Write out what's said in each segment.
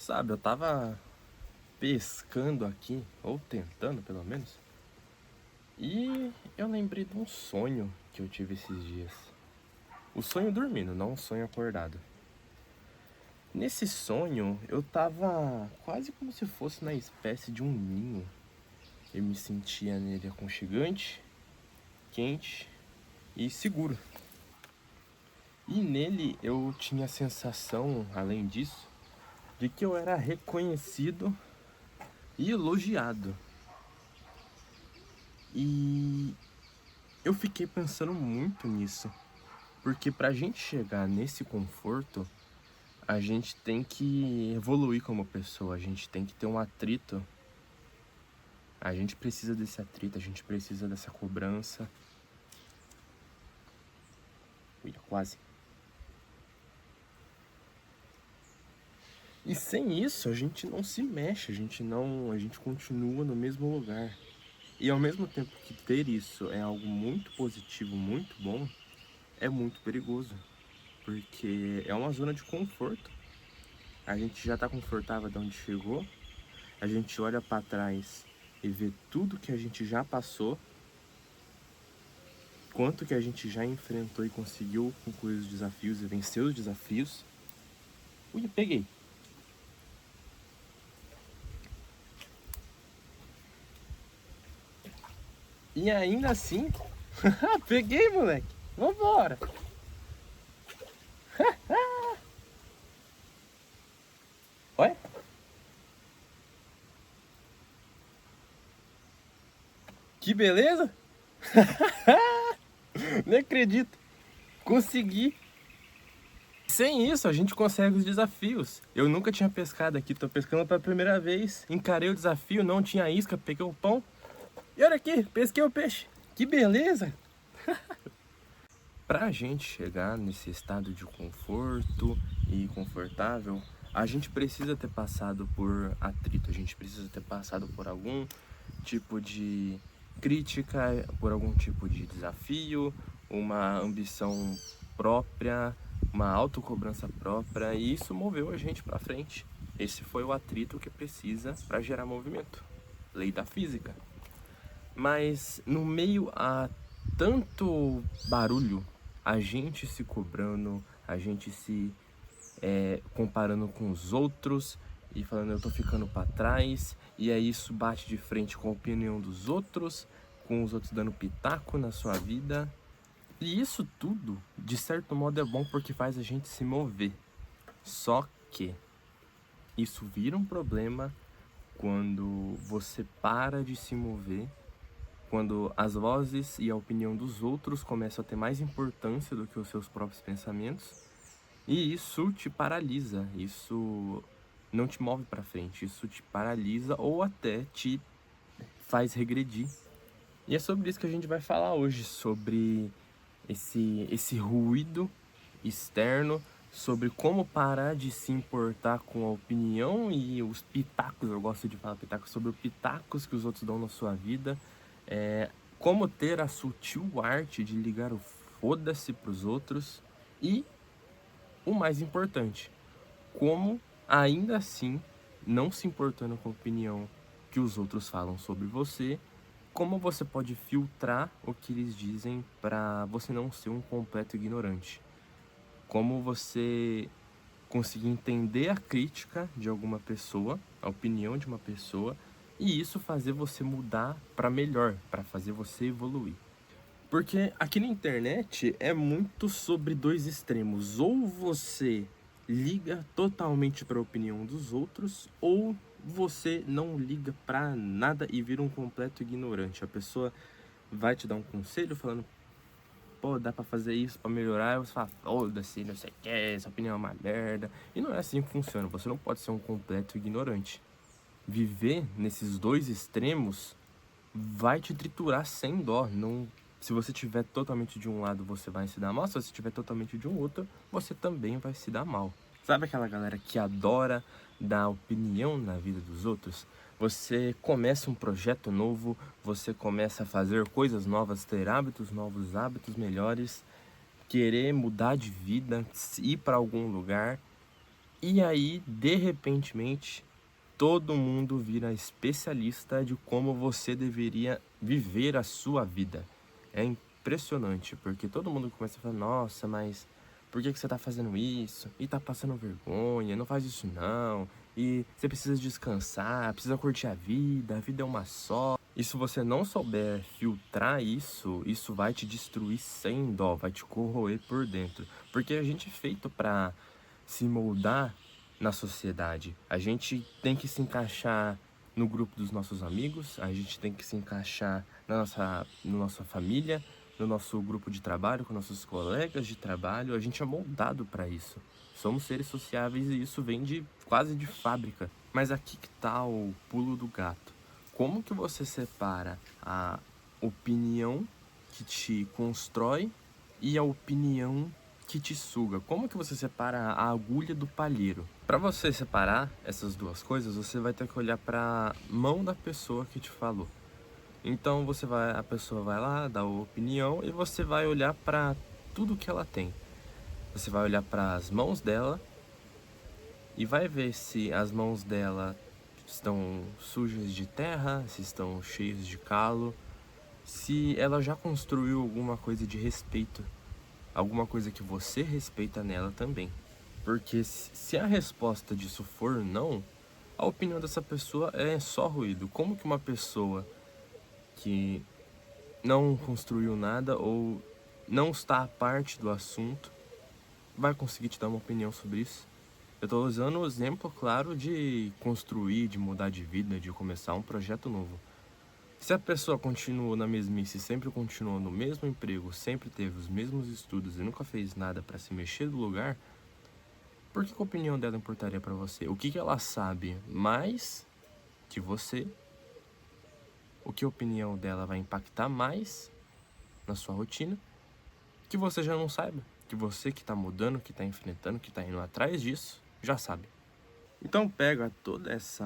Sabe, eu tava pescando aqui, ou tentando pelo menos, e eu lembrei de um sonho que eu tive esses dias. O sonho dormindo, não o sonho acordado. Nesse sonho, eu tava quase como se fosse na espécie de um ninho. Eu me sentia nele aconchegante, quente e seguro. E nele eu tinha a sensação, além disso, de que eu era reconhecido e elogiado. E eu fiquei pensando muito nisso, porque pra gente chegar nesse conforto, a gente tem que evoluir como pessoa, a gente tem que ter um atrito. A gente precisa desse atrito, a gente precisa dessa cobrança. Ui, quase. E sem isso, a gente não se mexe, a gente continua no mesmo lugar. E ao mesmo tempo que ter isso é algo muito positivo, muito bom, é muito perigoso, porque é uma zona de conforto. A gente já tá confortável de onde chegou, a gente olha para trás e vê tudo que a gente já passou, quanto que a gente já enfrentou e conseguiu concluir os desafios e vencer os desafios. Ui, peguei. E ainda assim, peguei, moleque. Vambora. Olha, que beleza. Nem acredito. Consegui. Sem isso, a gente consegue os desafios. Eu nunca tinha pescado aqui, tô pescando pela primeira vez. Encarei o desafio, não tinha isca, peguei o pão. E olha aqui, pesquei o peixe. Que beleza! Pra gente chegar nesse estado de conforto e confortável, a gente precisa ter passado por atrito, a gente precisa ter passado por algum tipo de crítica, por algum tipo de desafio, uma ambição própria, uma autocobrança própria, e isso moveu a gente pra frente. Esse foi o atrito que precisa para gerar movimento. Lei da física. Mas no meio a tanto barulho, a gente se cobrando, a gente se comparando com os outros e falando eu tô ficando para trás, e aí isso bate de frente com a opinião dos outros, com os outros dando pitaco na sua vida. E isso tudo, de certo modo, é bom porque faz a gente se mover. Só que isso vira um problema quando você para de se mover, quando as vozes e a opinião dos outros começam a ter mais importância do que os seus próprios pensamentos, e isso te paralisa, isso não te move para frente, isso te paralisa ou até te faz regredir. E é sobre isso que a gente vai falar hoje, sobre esse ruído externo, sobre como parar de se importar com a opinião e os pitacos, eu gosto de falar pitacos, sobre os pitacos que os outros dão na sua vida, como ter a sutil arte de ligar o foda-se pros outros e, o mais importante, como ainda assim, não se importando com a opinião que os outros falam sobre você, como você pode filtrar o que eles dizem para você não ser um completo ignorante. Como você conseguir entender a crítica de alguma pessoa, a opinião de uma pessoa, e isso fazer você mudar para melhor, para fazer você evoluir. Porque aqui na internet é muito sobre dois extremos. Ou você liga totalmente para a opinião dos outros, ou você não liga para nada e vira um completo ignorante. A pessoa vai te dar um conselho falando, pô, dá pra fazer isso pra melhorar, e você fala, foda-se, não sei o que, essa opinião é uma merda. E não é assim que funciona, você não pode ser um completo ignorante. Viver nesses dois extremos vai te triturar sem dó. Não, se você estiver totalmente de um lado, você vai se dar mal. Se você estiver totalmente de um outro, você também vai se dar mal. Sabe aquela galera que adora dar opinião na vida dos outros? Você começa um projeto novo, você começa a fazer coisas novas, ter hábitos novos, melhores, querer mudar de vida, ir para algum lugar. E aí, de repentemente, todo mundo vira especialista de como você deveria viver a sua vida. É impressionante, porque todo mundo começa a falar, nossa, mas por que você tá fazendo isso? E tá passando vergonha, não faz isso não. E você precisa descansar, precisa curtir a vida é uma só. E se você não souber filtrar isso, isso vai te destruir sem dó, vai te corroer por dentro. Porque a gente é feito pra se moldar na sociedade. A gente tem que se encaixar no grupo dos nossos amigos, a gente tem que se encaixar na nossa família, no nosso grupo de trabalho, com nossos colegas de trabalho. A gente é moldado para isso. Somos seres sociáveis e isso vem de quase de fábrica. Mas aqui que tá o pulo do gato. Como que você separa a opinião que te constrói e a opinião que te suga? Como que você separa a agulha do palheiro? Para você separar essas duas coisas, você vai ter que olhar para mão da pessoa que te falou. Então a pessoa vai lá, dá a opinião e você vai olhar para tudo que ela tem. Você vai olhar para as mãos dela e vai ver se as mãos dela estão sujas de terra, se estão cheias de calo, se ela já construiu alguma coisa de respeito, alguma coisa que você respeita nela também. Porque se a resposta disso for não, a opinião dessa pessoa é só ruído. Como que uma pessoa que não construiu nada ou não está a parte do assunto vai conseguir te dar uma opinião sobre isso? Eu estou usando o exemplo, claro, de construir, de mudar de vida, de começar um projeto novo. Se a pessoa continuou na mesmice, sempre continuou no mesmo emprego, sempre teve os mesmos estudos e nunca fez nada para se mexer do lugar, por que a opinião dela importaria para você? O que ela sabe mais que você? O que a opinião dela vai impactar mais na sua rotina que você já não saiba? Que você que está mudando, que está enfrentando, que está indo atrás disso, já sabe. Então pega toda esse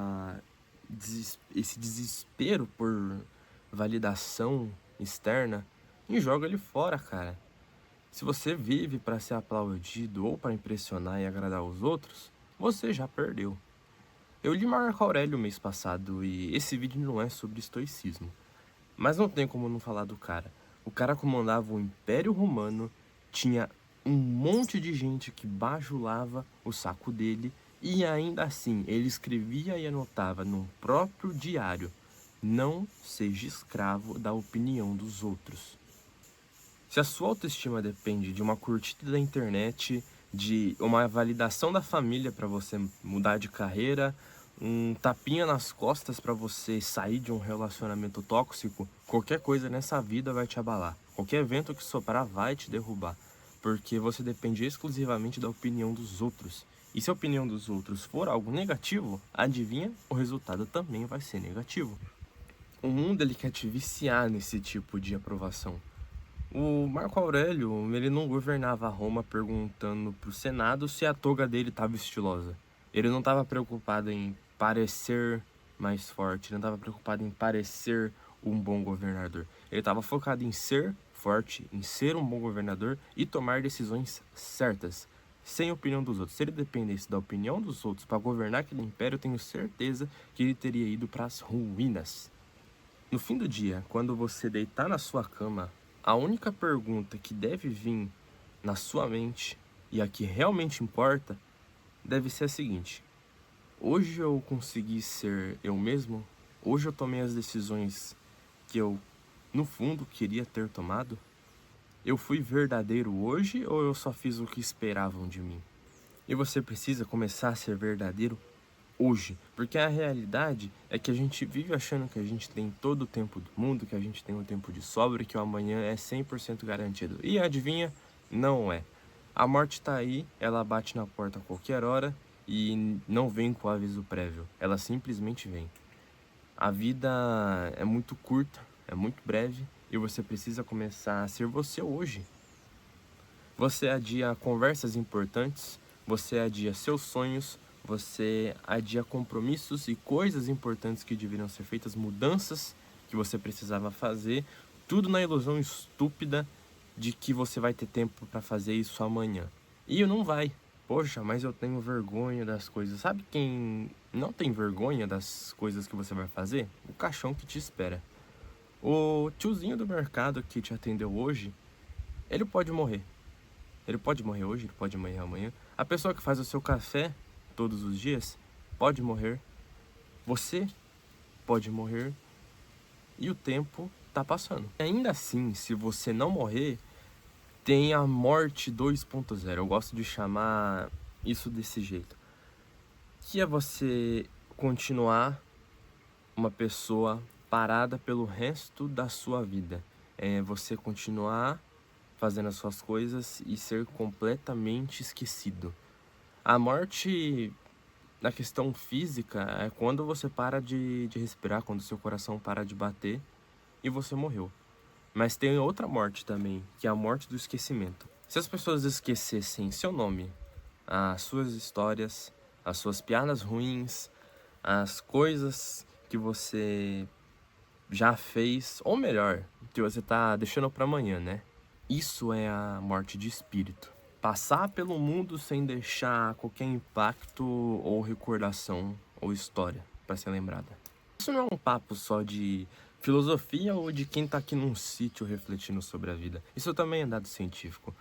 desespero por validação externa e joga ele fora, cara. Se você vive para ser aplaudido ou para impressionar e agradar os outros, você já perdeu. Eu li Marco Aurélio mês passado e esse vídeo não é sobre estoicismo. Mas não tem como não falar do cara. O cara comandava o Império Romano, tinha um monte de gente que bajulava o saco dele e ainda assim ele escrevia e anotava no próprio diário: não seja escravo da opinião dos outros. Se a sua autoestima depende de uma curtida da internet, de uma validação da família para você mudar de carreira, um tapinha nas costas para você sair de um relacionamento tóxico, qualquer coisa nessa vida vai te abalar. Qualquer vento que soprar vai te derrubar, porque você depende exclusivamente da opinião dos outros. E se a opinião dos outros for algo negativo, adivinha? O resultado também vai ser negativo. O mundo ele quer te viciar nesse tipo de aprovação. O Marco Aurélio, ele não governava Roma perguntando pro Senado se a toga dele estava estilosa. Ele não estava preocupado em parecer mais forte, ele não estava preocupado em parecer um bom governador. Ele estava focado em ser forte, em ser um bom governador e tomar decisões certas, sem a opinião dos outros. Se ele dependesse da opinião dos outros para governar aquele império, eu tenho certeza que ele teria ido para as ruínas. No fim do dia, quando você deitar na sua cama, a única pergunta que deve vir na sua mente e a que realmente importa deve ser a seguinte: hoje eu consegui ser eu mesmo? Hoje eu tomei as decisões que eu, no fundo, queria ter tomado? Eu fui verdadeiro hoje ou eu só fiz o que esperavam de mim? E você precisa começar a ser verdadeiro hoje, porque a realidade é que a gente vive achando que a gente tem todo o tempo do mundo, que a gente tem um tempo de sobra e que o amanhã é 100% garantido. E adivinha? Não é. A morte tá aí, ela bate na porta a qualquer hora e não vem com aviso prévio, ela simplesmente vem. A vida é muito curta, é muito breve e você precisa começar a ser você hoje. Você adia conversas importantes, você adia seus sonhos, você adia compromissos e coisas importantes que deveriam ser feitas, mudanças que você precisava fazer, tudo na ilusão estúpida de que você vai ter tempo para fazer isso amanhã. E não vai, Poxa, mas eu tenho vergonha das coisas. Sabe quem não tem vergonha das coisas que você vai fazer? O caixão que te espera. O tiozinho do mercado que te atendeu hoje, ele pode morrer. Ele pode morrer hoje, ele pode morrer amanhã. A pessoa que faz o seu café todos os dias pode morrer. Você pode morrer. E o tempo tá passando. E ainda assim, se você não morrer, tem a morte 2.0. Eu gosto de chamar isso desse jeito. Que é você continuar uma pessoa parada pelo resto da sua vida. É você continuar fazendo as suas coisas e ser completamente esquecido. A morte, na questão física, é quando você para de respirar, quando seu coração para de bater e você morreu. Mas tem outra morte também, que é a morte do esquecimento. Se as pessoas esquecessem seu nome, as suas histórias, as suas piadas ruins, as coisas que você já fez, ou melhor, que você tá deixando para amanhã, né? Isso é a morte de espírito. Passar pelo mundo sem deixar qualquer impacto ou recordação ou história para ser lembrada. Isso não é um papo só de filosofia ou de quem tá aqui num sítio refletindo sobre a vida. Isso também é dado científico.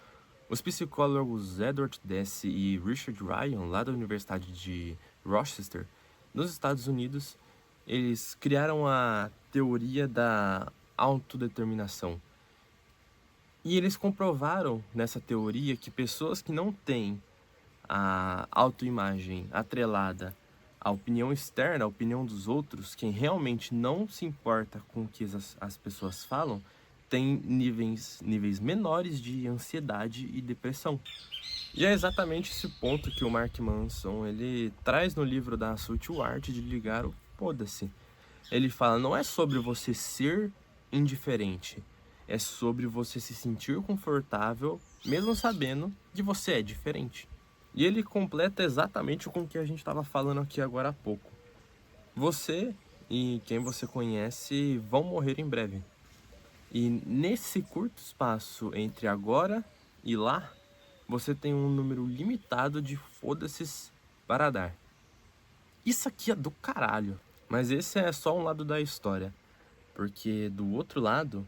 Os psicólogos Edward Deci e Richard Ryan, lá da Universidade de Rochester, nos Estados Unidos, eles criaram a teoria da autodeterminação. E eles comprovaram nessa teoria que pessoas que não têm a autoimagem atrelada à opinião externa, à opinião dos outros, quem realmente não se importa com o que as pessoas falam, tem níveis menores de ansiedade e depressão. E é exatamente esse ponto que o Mark Manson ele traz no livro da Sutil Arte de Ligar o Foda-se. Ele fala, não é sobre você ser indiferente, é sobre você se sentir confortável, mesmo sabendo que você é diferente. E ele completa exatamente com o que a gente estava falando aqui agora há pouco. Você e quem você conhece vão morrer em breve. E nesse curto espaço entre agora e lá, você tem um número limitado de foda-ses para dar. Isso aqui é do caralho. Mas esse é só um lado da história. Porque do outro lado,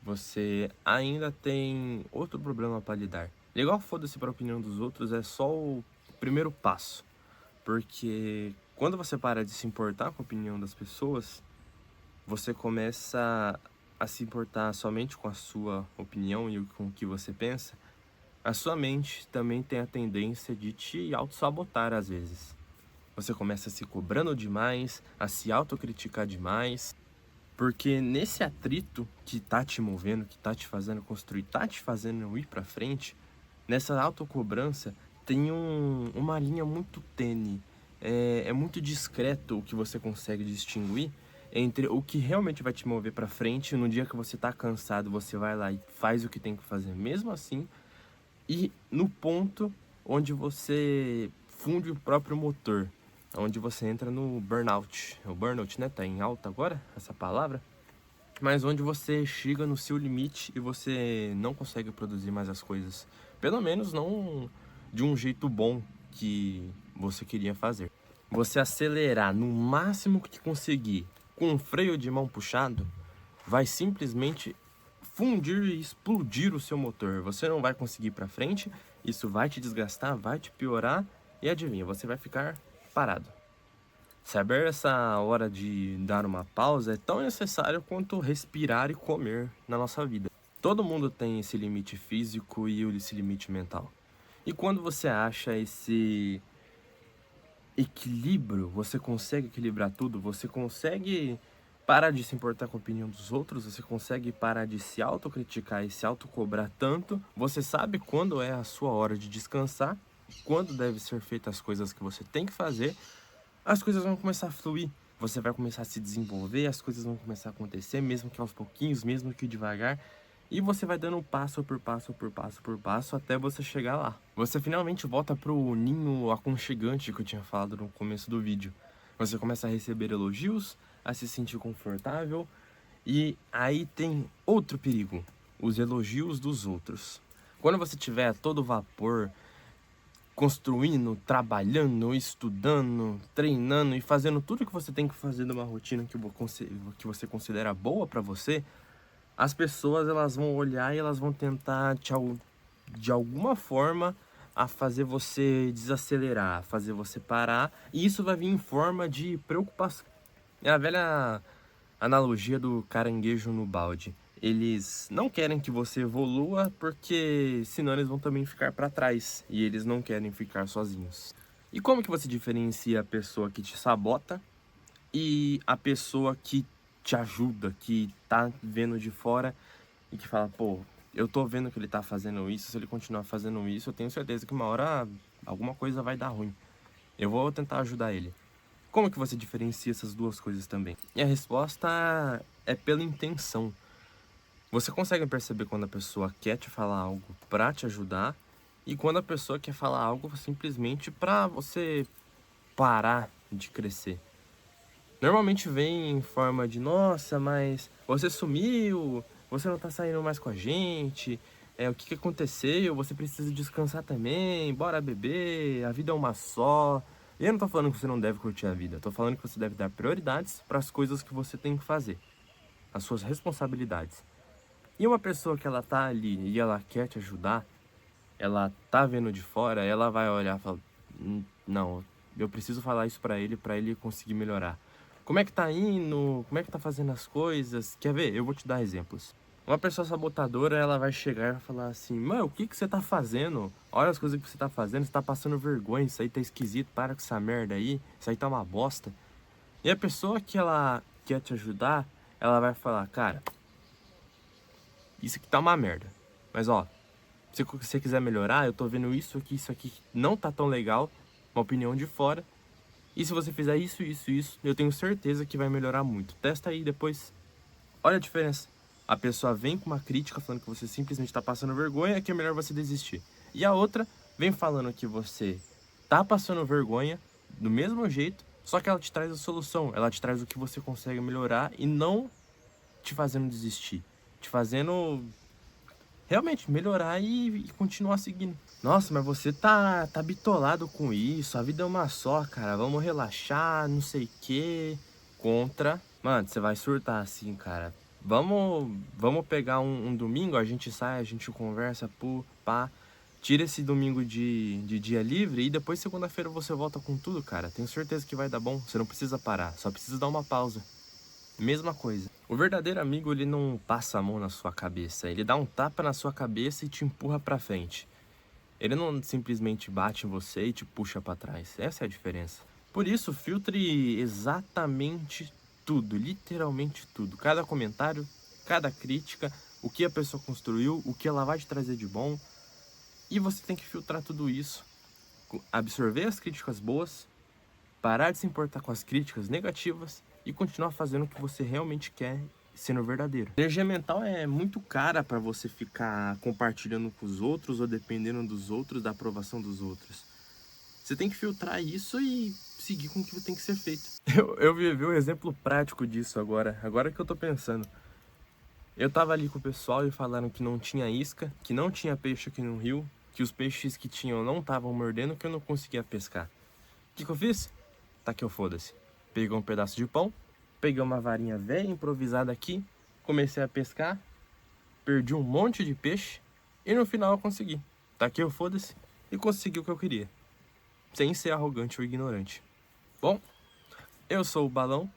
você ainda tem outro problema para lidar. Legal, foda-se para a opinião dos outros é só o primeiro passo. Porque quando você para de se importar com a opinião das pessoas, você começa a se importar somente com a sua opinião e com o que você pensa. A sua mente também tem a tendência de te auto-sabotar às vezes. Você começa a se cobrando demais, a se autocriticar demais. Porque nesse atrito que tá te movendo, que tá te fazendo construir, tá te fazendo ir pra frente, nessa autocobrança tem uma linha muito tênue. É muito discreto o que você consegue distinguir entre o que realmente vai te mover pra frente. No dia que você tá cansado, você vai lá e faz o que tem que fazer mesmo assim. E no ponto onde você funde o próprio motor, onde você entra no burnout. O burnout, né? Tá em alta agora, essa palavra. Mas onde você chega no seu limite e você não consegue produzir mais as coisas. Pelo menos não de um jeito bom que você queria fazer. Você acelerar no máximo que conseguir com um freio de mão puxado, vai simplesmente fundir e explodir o seu motor. Você não vai conseguir ir pra frente, isso vai te desgastar, vai te piorar e adivinha, você vai ficar parado. Saber essa hora de dar uma pausa é tão necessário quanto respirar e comer na nossa vida. Todo mundo tem esse limite físico e esse limite mental. E quando você acha esse equilíbrio, você consegue equilibrar tudo, você consegue parar de se importar com a opinião dos outros, você consegue parar de se autocriticar e se autocobrar tanto, você sabe quando é a sua hora de descansar, quando deve ser feitas as coisas que você tem que fazer, as coisas vão começar a fluir, você vai começar a se desenvolver, as coisas vão começar a acontecer, mesmo que aos pouquinhos, mesmo que devagar, e você vai dando passo por passo por passo por passo até você chegar lá. Você finalmente volta pro ninho aconchegante que eu tinha falado no começo do vídeo. Você começa a receber elogios, a se sentir confortável, e aí tem outro perigo, os elogios dos outros. Quando você tiver a todo vapor, construindo, trabalhando, estudando, treinando e fazendo tudo que você tem que fazer numa rotina que você considera boa para você, as pessoas elas vão olhar e elas vão tentar de alguma forma a fazer você desacelerar, fazer você parar, e isso vai vir em forma de preocupação. É a velha analogia do caranguejo no balde. Eles não querem que você evolua porque senão eles vão também ficar para trás e eles não querem ficar sozinhos. E como que você diferencia a pessoa que te sabota e a pessoa que te ajuda, que tá vendo de fora e que fala, pô, eu tô vendo que ele tá fazendo isso, se ele continuar fazendo isso, eu tenho certeza que uma hora alguma coisa vai dar ruim. Eu vou tentar ajudar ele. Como que você diferencia essas duas coisas também? E a resposta é pela intenção. Você consegue perceber quando a pessoa quer te falar algo pra te ajudar e quando a pessoa quer falar algo simplesmente pra você parar de crescer. Normalmente vem em forma de, nossa, mas você sumiu, você não tá saindo mais com a gente, o que aconteceu, você precisa descansar também, bora beber, a vida é uma só. E eu não tô falando que você não deve curtir a vida, eu tô falando que você deve dar prioridades para as coisas que você tem que fazer, as suas responsabilidades. E uma pessoa que ela tá ali e ela quer te ajudar, ela tá vendo de fora, ela vai olhar e falar, não, eu preciso falar isso pra ele conseguir melhorar. Como é que tá indo? Como é que tá fazendo as coisas? Quer ver? Eu vou te dar exemplos. Uma pessoa sabotadora, ela vai chegar e vai falar assim, mano, o que que você tá fazendo? Olha as coisas que você tá fazendo, você tá passando vergonha, isso aí tá esquisito, para com essa merda aí, isso aí tá uma bosta. E a pessoa que ela quer te ajudar, ela vai falar, cara, isso aqui tá uma merda. Mas ó, se você quiser melhorar, eu tô vendo isso aqui não tá tão legal, uma opinião de fora. E se você fizer isso, eu tenho certeza que vai melhorar muito. Testa aí depois. Olha a diferença. A pessoa vem com uma crítica falando que você simplesmente tá passando vergonha, que é melhor você desistir. E a outra vem falando que você tá passando vergonha do mesmo jeito, só que ela te traz a solução, ela te traz o que você consegue melhorar e não te fazendo desistir, te fazendo realmente melhorar e continuar seguindo. Nossa, mas você tá bitolado com isso, a vida é uma só, cara, vamos relaxar, não sei o que. Contra, mano, você vai surtar assim, cara. Vamos pegar um domingo, a gente sai, a gente conversa, pá. Tira esse domingo de dia livre e depois segunda-feira você volta com tudo, cara. Tenho certeza que vai dar bom, você não precisa parar, só precisa dar uma pausa. Mesma coisa. O verdadeiro amigo, ele não passa a mão na sua cabeça, ele dá um tapa na sua cabeça e te empurra pra frente. Ele não simplesmente bate em você e te puxa pra trás. Essa é a diferença. Por isso, filtre exatamente tudo, literalmente tudo. Cada comentário, cada crítica, o que a pessoa construiu, o que ela vai te trazer de bom. E você tem que filtrar tudo isso, absorver as críticas boas, parar de se importar com as críticas negativas e continuar fazendo o que você realmente quer, sendo verdadeiro. Energia mental é muito cara para você ficar compartilhando com os outros ou dependendo dos outros, da aprovação dos outros. Você tem que filtrar isso e seguir com o que tem que ser feito. Eu vivi um exemplo prático disso agora que eu tô pensando. Eu tava ali com o pessoal e falaram que não tinha isca, que não tinha peixe aqui no rio, que os peixes que tinham não estavam mordendo, que eu não conseguia pescar. O que eu fiz? Tá que eu foda-se. Peguei um pedaço de pão, peguei uma varinha velha improvisada aqui, comecei a pescar, perdi um monte de peixe e no final eu consegui. Tá que eu foda-se e consegui o que eu queria. Sem ser arrogante ou ignorante. Bom, eu sou o Balão,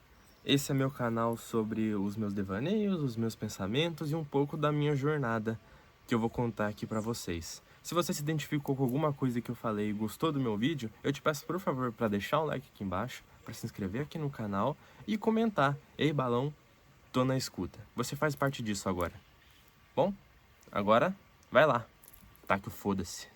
esse é meu canal sobre os meus devaneios, os meus pensamentos e um pouco da minha jornada que eu vou contar aqui pra vocês. Se você se identificou com alguma coisa que eu falei e gostou do meu vídeo, eu te peço por favor para deixar um like aqui embaixo, para se inscrever aqui no canal e comentar: ei Balão, tô na escuta. Você faz parte disso agora. Bom, agora vai lá, tá que foda-se.